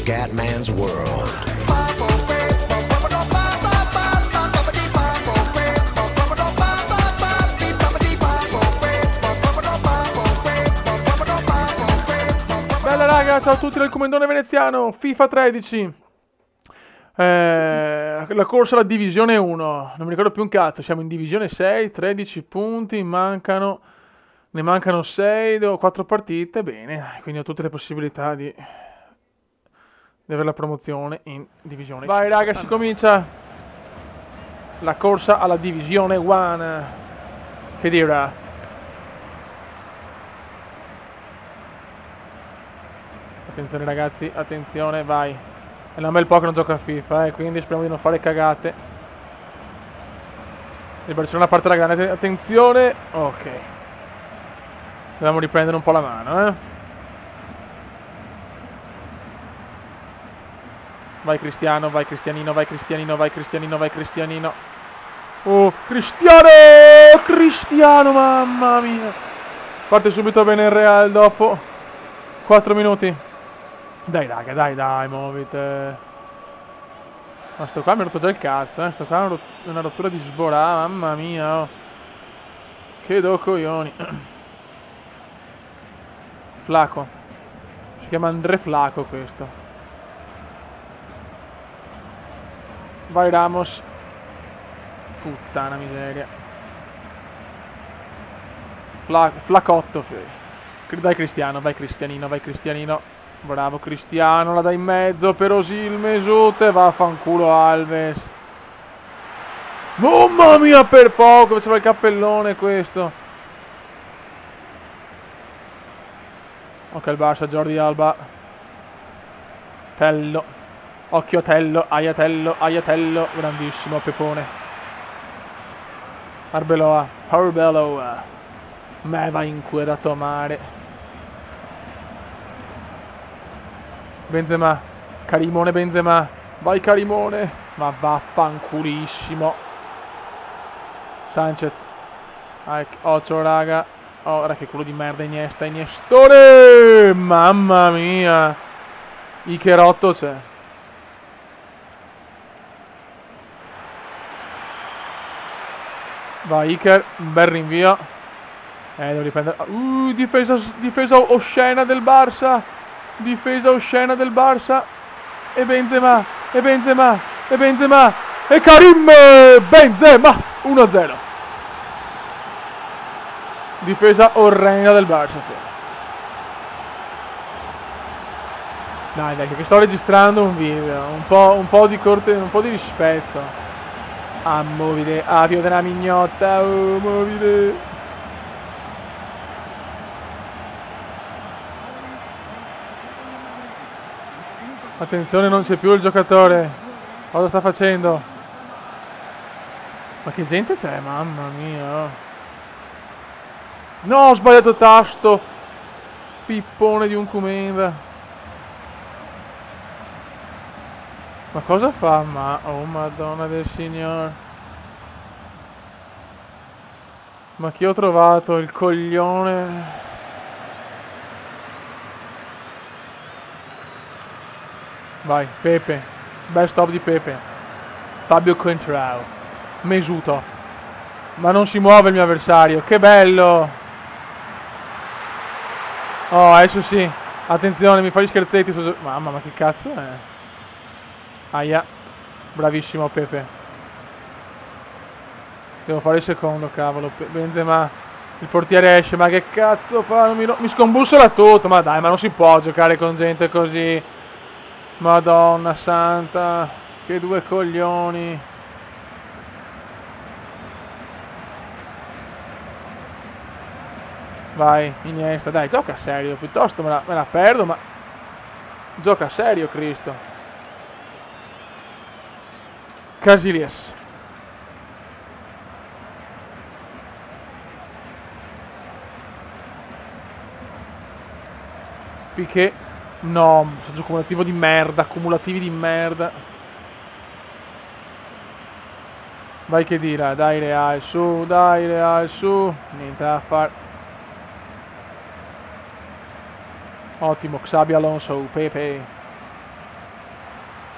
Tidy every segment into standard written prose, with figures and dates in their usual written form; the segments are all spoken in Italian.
Scatman's World. Bella raga, ciao a tutti dal Comandone Veneziano, FIFA 13. La corsa alla Divisione 1, non mi ricordo più un cazzo, siamo in Divisione 6, 13 punti, ne mancano 6, 4 partite, bene, quindi ho tutte le possibilità di avere la promozione in Divisione. Vai raga, si comincia la corsa alla Divisione 1, che dirà? Attenzione ragazzi, attenzione, vai. È un bel po' che non gioco a FIFA, quindi speriamo di non fare cagate. Il Barcellona parte la grande, attenzione. Ok. Dobbiamo riprendere un po' la mano, Vai Cristiano, vai Cristianino, vai Cristianino, vai Cristianino, vai Cristianino. Oh, Cristiano! Cristiano, mamma mia. Parte subito bene il Real dopo 4 minuti. Dai raga, dai, muovite. Ma sto qua mi ha rotto già il cazzo, Sto qua è una rottura di sborà, mamma mia, oh. Che do coglioni. Flaco. Si chiama André Flaco questo. Vai Ramos. Puttana miseria. Flacotto. Dai Cristiano, vai Cristianino, vai Cristianino. Bravo Cristiano, la dai in mezzo per Osil Mesut, vaffanculo Alves. Mamma mia, per poco, faceva il cappellone questo. Ok il Barça, Jordi Alba. Tello. Occhio Tello, Aiatello, grandissimo Pepone. Arbeloa. Me va inquerato a mare. Benzema, Carimone Benzema, vai Carimone, ma vaffanculissimo. Sanchez, occhio raga, oh raga che culo di merda Iniestone, mamma mia, Icherotto c'è. Vai Iker, un bel rinvio, devo riprendere, difesa oscena del Barça. Difesa oscena del Barça. E Benzema. E Karim Benzema. 1-0. Difesa orrenda del Barça. Dai, che sto registrando un video. Un po' di corte, un po' di rispetto. Ah, muovile. Ah, Pio della mignotta. Oh, muovile. Attenzione, non c'è più il giocatore. Cosa sta facendo? Ma che gente c'è? Mamma mia. No, ho sbagliato tasto. Pippone di un Kumenda. Ma cosa fa? Oh madonna del signor. Ma chi ho trovato? Il coglione. Vai, Pepe. Bel stop di Pepe. Fabio Contrao. Mesuto. Ma non si muove il mio avversario. Che bello. Oh, adesso sì. Attenzione, mi fa gli scherzetti su... Mamma, ma che cazzo è? Aia. Bravissimo Pepe. Devo fare il secondo, cavolo. Benzema. Il portiere esce, ma che cazzo fa? Mi scombussola tutto. Ma dai, ma non si può giocare con gente così. Madonna santa, che due coglioni. Vai, Iniesta, dai, gioca serio, piuttosto me la perdo, ma gioca serio, Cristo. Casillas. Piqué. No, sono cumulativo di merda, accumulativi di merda. Vai che dira, dai Real, su, niente da fare. Ottimo, Xabi Alonso, Pepe.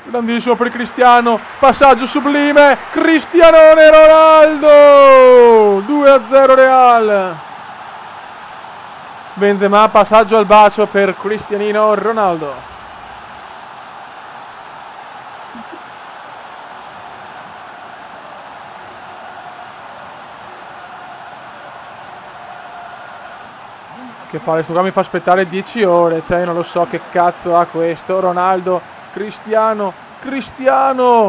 Grandissimo per Cristiano, passaggio sublime, Cristianone Ronaldo, 2-0 Real. Benzema, passaggio al bacio per Cristianino Ronaldo. Che palle, sto qua mi fa aspettare 10 ore, cioè non lo so che cazzo ha questo. Ronaldo, Cristiano,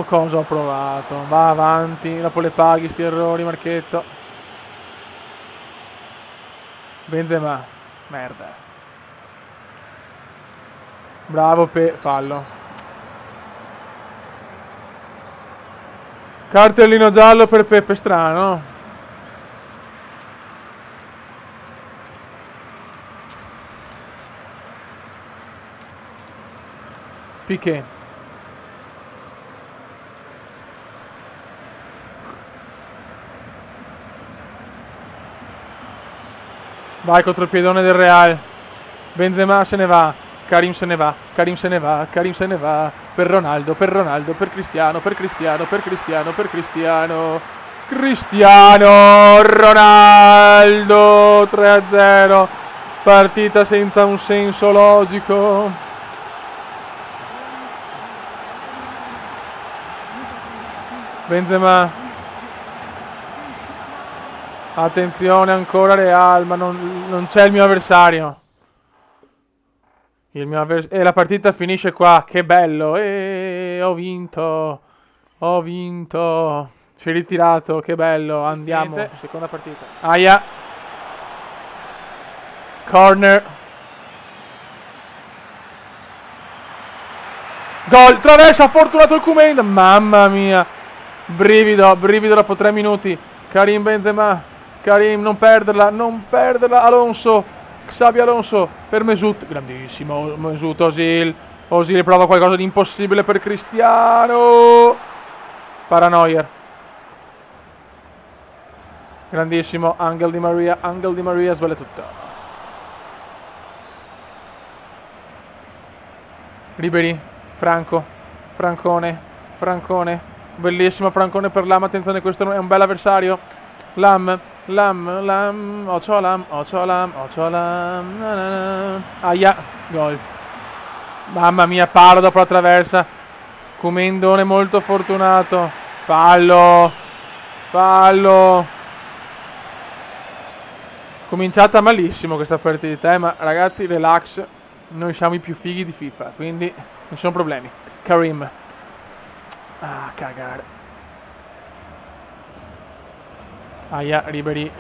cosa ho provato? Va avanti, dopo le paghi sti errori, Marchetto. Benzema, merda. Bravo fallo. Cartellino giallo per Peppe Strano. Piqué. Vai contro il piedone del Real. Benzema se ne va. Karim se ne va. Karim se ne va. Karim se ne va. Per Ronaldo, per Ronaldo, per Cristiano, per Cristiano, per Cristiano, per Cristiano. Cristiano Ronaldo 3-0. Partita senza un senso logico. Benzema, attenzione ancora Real, ma non c'è il mio avversario. E la partita finisce qua, che bello, ho vinto, si è ritirato, che bello, andiamo, seconda partita. Aia, corner, gol, traversa, fortunato il Koeman, mamma mia. Brivido dopo 3 minuti. Karim Benzema. Karim, non perderla. Alonso. Xabi Alonso per Mesut. Grandissimo Mesut Özil. Özil prova qualcosa di impossibile per Cristiano. Paranoia. Grandissimo. Angel Di Maria sbaglia tutto. Ribery. Francone. Bellissimo Francone per Lam, attenzione, questo è un bel avversario. Lam, Ocho Lam. Aia, gol. Mamma mia, palo dopo la traversa. Comendone molto fortunato. Fallo. Cominciata malissimo questa partita, ma ragazzi, relax. Noi siamo i più fighi di FIFA, quindi non sono problemi. Karim. Ah, cagare. Aia, Ribery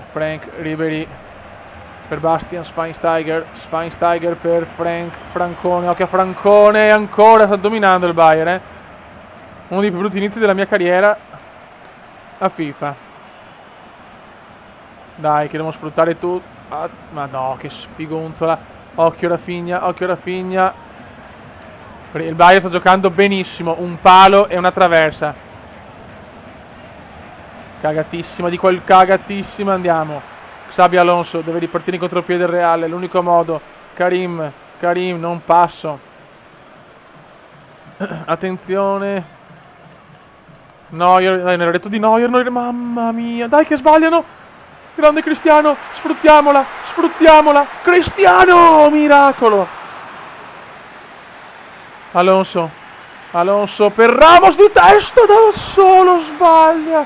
per Bastian Schweinsteiger per Francone. Occhio a Francone, ancora sta dominando il Bayern, uno dei più brutti inizi della mia carriera a FIFA. Dai, che dobbiamo sfruttare tutto. Ma no, che sfigonzola. Occhio Rafinha. Il Bayern sta giocando benissimo, un palo e una traversa. Cagatissima, andiamo. Xabi Alonso deve ripartire in contropiede del Real, è l'unico modo. Karim, non passo. Attenzione. Neuer, dai, nel retto di Neuer, mamma mia, dai che sbagliano. Grande Cristiano, sfruttiamola. Cristiano, miracolo. Alonso per Ramos di testa da solo, sbaglia.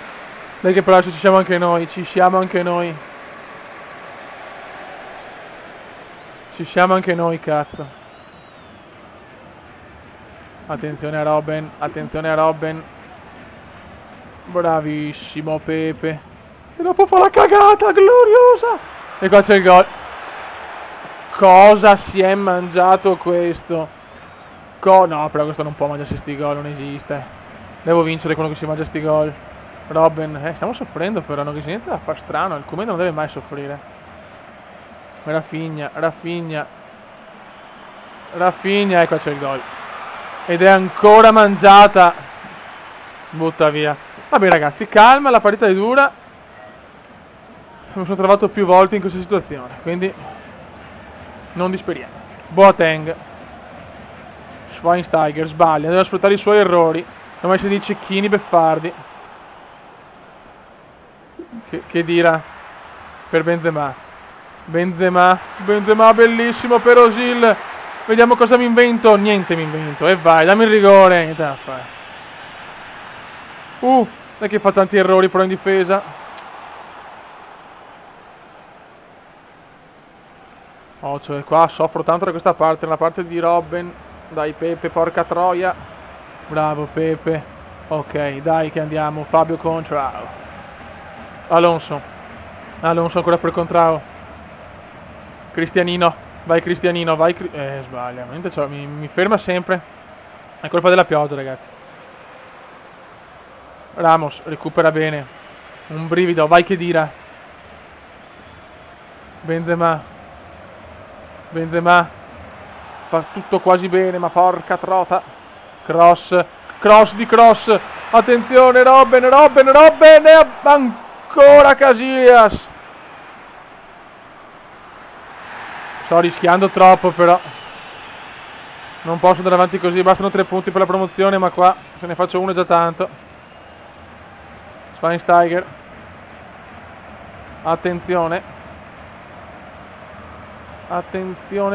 Dai che però ci siamo anche noi. Ci siamo anche noi, cazzo. Attenzione a Robben. Bravissimo Pepe. E dopo fa la cagata gloriosa. E qua c'è il gol. Cosa si è mangiato questo? No, però questo non può mangiarsi sti gol, non esiste. Devo vincere quello che si mangia sti gol. Robben, stiamo soffrendo però, non c'è niente da far strano. Il Koeman non deve mai soffrire. Rafinha, ecco c'è il gol. Ed è ancora mangiata. Butta via. Vabbè ragazzi, calma, la partita è dura. Mi sono trovato più volte in questa situazione, quindi non disperiamo. Boateng. Schweinsteiger sbaglia, deve sfruttare i suoi errori. Come messo dei cecchini beffardi. Che dira per Benzema. Benzema bellissimo per Özil. Vediamo cosa mi invento. Niente mi invento. E vai, dammi il rigore. Niente da fare. Non è che fa tanti errori però in difesa. Cioè qua soffro tanto da questa parte. Nella parte di Robben. Dai Pepe, porca troia. Bravo Pepe. Ok, dai che andiamo. Fabio Contrao. Alonso ancora per Contrao. Cristianino. Vai Cristianino, vai. Sbaglia. Mi ferma sempre. È colpa della pioggia, ragazzi. Ramos recupera bene. Un brivido, vai che dira. Benzema. Fa tutto quasi bene, ma porca trota. Cross di Cross. Attenzione, Robben. E ancora Casillas. Sto rischiando troppo però. Non posso andare avanti così. Bastano 3 punti per la promozione, ma qua se ne faccio uno è già tanto. Schweinsteiger. Attenzione,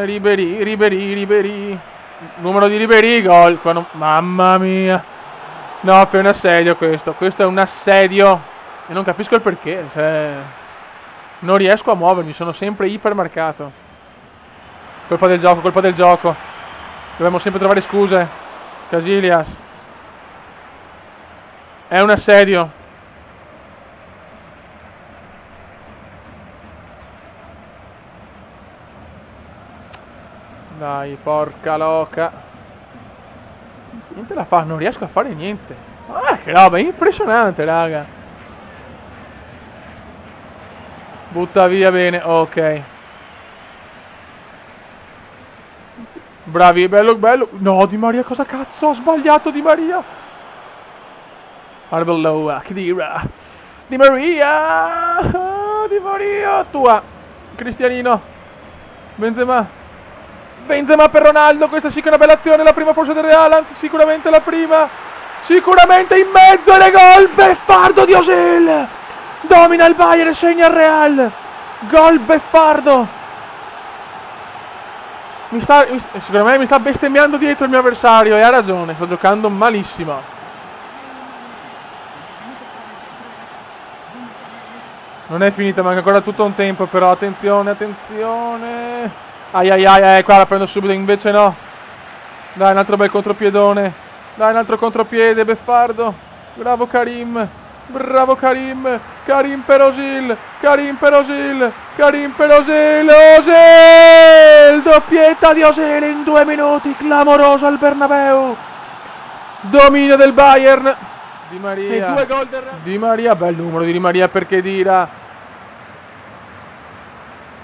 Ribéry. Numero di Ribéry, gol. Mamma mia. No, è un assedio questo. Questo è un assedio. E non capisco il perché. Cioè, non riesco a muovermi, sono sempre ipermarcato. Colpa del gioco. Dobbiamo sempre trovare scuse. Casillas. È un assedio. Dai, porca loca. Niente da fare, non riesco a fare niente. Che roba, è impressionante, raga. Butta via bene, ok. Bravi, bello. No, Di Maria, cosa cazzo? Ho sbagliato Di Maria. Arbeloa, che dira. Di Maria, tua. Cristianino. Benzema per Ronaldo. Questa sì che è una bella azione. La prima forse del Real, anzi sicuramente la prima. Sicuramente in mezzo e le gol. Beffardo di Özil. Domina il Bayern e segna il Real. Gol beffardo. Secondo me mi sta bestemmiando dietro il mio avversario. E ha ragione, sto giocando malissimo. Non è finita, manca ancora tutto un tempo. Però attenzione. Ai, qua la prendo subito. Invece no. Dai, un altro bel contropiedone. Dai, un altro contropiede, beffardo. Bravo Karim. Karim per Özil. Özil! Doppietta di Özil in 2 minuti. Clamoroso al Bernabeu. Dominio del Bayern. Di Maria. E 2 gol del Real. Di Maria, bel numero di Di Maria per Khedira.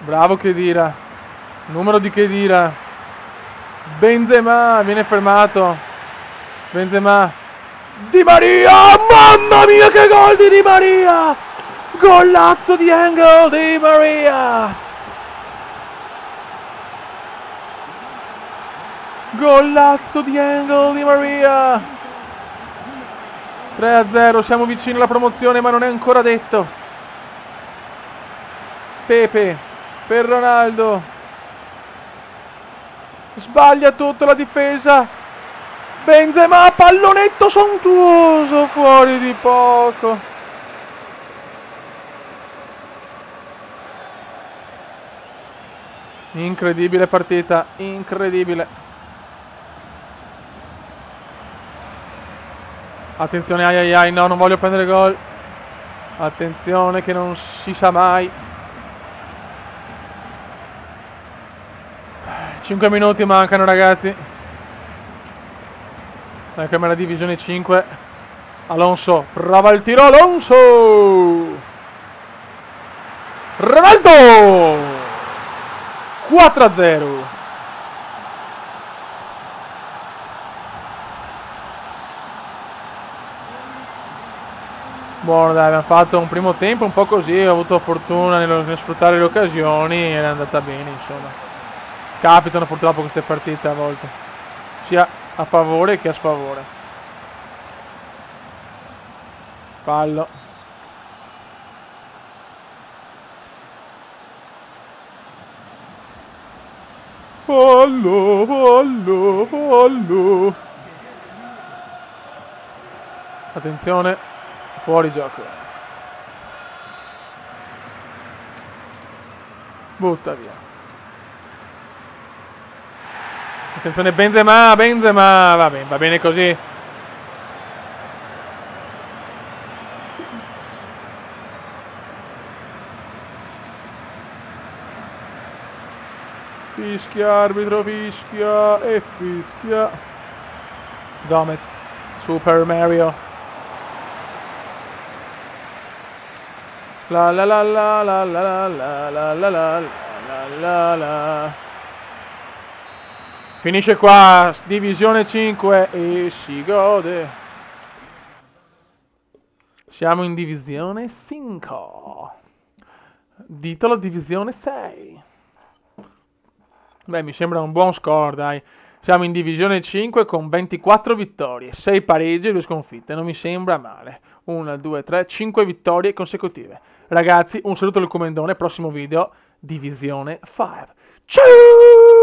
Bravo Khedira. Numero di Khedira. Benzema viene fermato. Di Maria, mamma mia che gol di Maria! Golazzo di Engel di Maria! Golazzo di Engel di Maria! 3-0, siamo vicini alla promozione ma non è ancora detto. Pepe per Ronaldo. Sbaglia tutto la difesa. Benzema, pallonetto sontuoso, fuori di poco. Incredibile partita, incredibile. Attenzione, ai, no, non voglio prendere gol. Attenzione che non si sa mai. 5 minuti mancano, ragazzi. Ecco la divisione 5. Alonso, prova il tiro, Alonso! Ronaldo! 4-0. Buono, dai, abbiamo fatto un primo tempo un po' così, ho avuto fortuna nel sfruttare le occasioni ed è andata bene, insomma. Capitano purtroppo queste partite a volte. Sia a favore che a sfavore. Fallo. Fallo, fallo, fallo. Attenzione, fuori gioco. Butta via. Attenzione Benzema, Benzema, va bene così. Fischia, arbitro fischia e fischia. Gomez, Super Mario. La la la la la la la la la la la la. Finisce qua, divisione 5 e si gode. Siamo in divisione 5. Titolo divisione 6. Beh, mi sembra un buon score, dai. Siamo in divisione 5 con 24 vittorie, 6 pareggi e 2 sconfitte. Non mi sembra male. 1, 2, 3, 5 vittorie consecutive. Ragazzi, un saluto al Comendone, prossimo video, divisione 5. Ciao!